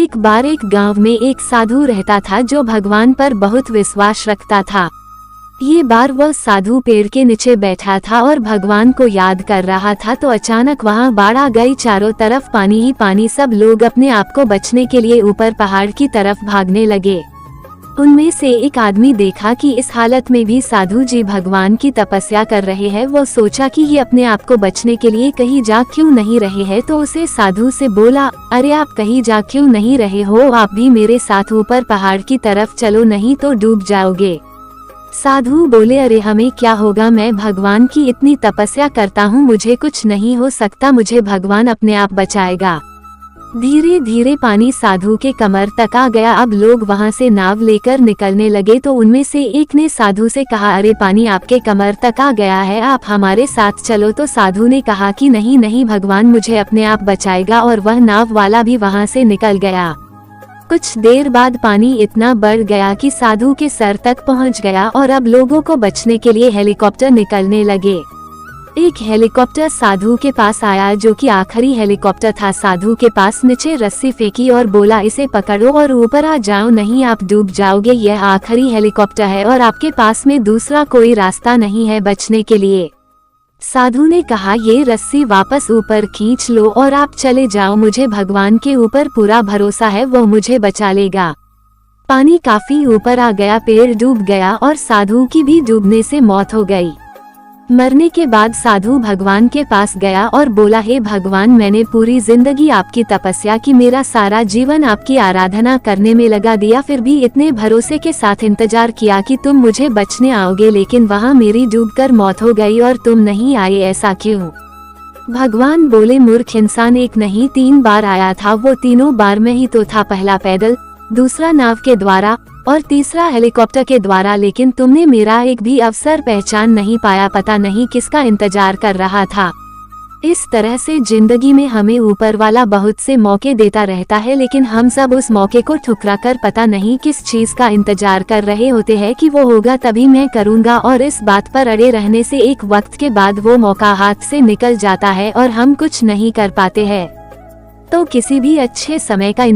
एक बार एक गांव में एक साधु रहता था जो भगवान पर बहुत विश्वास रखता था। ये बार वह साधु पेड़ के नीचे बैठा था और भगवान को याद कर रहा था तो अचानक वहां बाढ़ आ गई। चारों तरफ पानी ही पानी। सब लोग अपने आप को बचने के लिए ऊपर पहाड़ की तरफ भागने लगे। उनमें से एक आदमी देखा कि इस हालत में भी साधु जी भगवान की तपस्या कर रहे हैं। वो सोचा कि ये अपने आप को बचने के लिए कहीं जा क्यों नहीं रहे हैं, तो उसे साधु से बोला, अरे आप कहीं जा क्यों नहीं रहे हो, आप भी मेरे साथ ऊपर पहाड़ की तरफ चलो, नहीं तो डूब जाओगे। साधु बोले, अरे हमें क्या होगा, मैं भगवान की इतनी तपस्या करता हूँ, मुझे कुछ नहीं हो सकता, मुझे भगवान अपने आप बचाएगा। धीरे धीरे पानी साधु के कमर तक आ गया। अब लोग वहां से नाव लेकर निकलने लगे तो उनमें से एक ने साधु से कहा, अरे पानी आपके कमर तक आ गया है, आप हमारे साथ चलो। तो साधु ने कहा कि नहीं नहीं, भगवान मुझे अपने आप बचाएगा, और वह नाव वाला भी वहां से निकल गया। कुछ देर बाद पानी इतना बढ़ गया कि साधु के सर तक पहुंच गया और अब लोगों को बचने के लिए हेलीकॉप्टर निकलने लगे। एक हेलीकॉप्टर साधु के पास आया जो कि आखिरी हेलीकॉप्टर था। साधु के पास नीचे रस्सी फेंकी और बोला, इसे पकड़ो और ऊपर आ जाओ, नहीं आप डूब जाओगे, यह आखिरी हेलीकॉप्टर है और आपके पास में दूसरा कोई रास्ता नहीं है बचने के लिए। साधु ने कहा, ये रस्सी वापस ऊपर खींच लो और आप चले जाओ, मुझे भगवान के ऊपर पूरा भरोसा है, वो मुझे बचा लेगा। पानी काफी ऊपर आ गया, पेड़ डूब गया और साधु की भी डूबने से मौत हो गई। मरने के बाद साधु भगवान के पास गया और बोला, हे भगवान, मैंने पूरी जिंदगी आपकी तपस्या की, मेरा सारा जीवन आपकी आराधना करने में लगा दिया, फिर भी इतने भरोसे के साथ इंतजार किया कि तुम मुझे बचने आओगे, लेकिन वहाँ मेरी डूबकर मौत हो गई और तुम नहीं आए, ऐसा क्यों? भगवान बोले, मूर्ख इंसान, एक नहीं 3 बार आया था, वो तीनों बार में ही तो था, पहला पैदल, दूसरा नाव के द्वारा और तीसरा हेलीकॉप्टर के द्वारा, लेकिन तुमने मेरा एक भी अवसर पहचान नहीं पाया, पता नहीं किसका इंतजार कर रहा था। इस तरह से जिंदगी में हमें ऊपर वाला बहुत से मौके देता रहता है, लेकिन हम सब उस मौके को ठुकरा कर पता नहीं किस चीज का इंतजार कर रहे होते हैं कि वो होगा तभी मैं करूँगा, और इस बात पर अड़े रहने से एक वक्त के बाद वो मौका हाथ से निकल जाता है और हम कुछ नहीं कर पाते हैं। तो किसी भी अच्छे समय का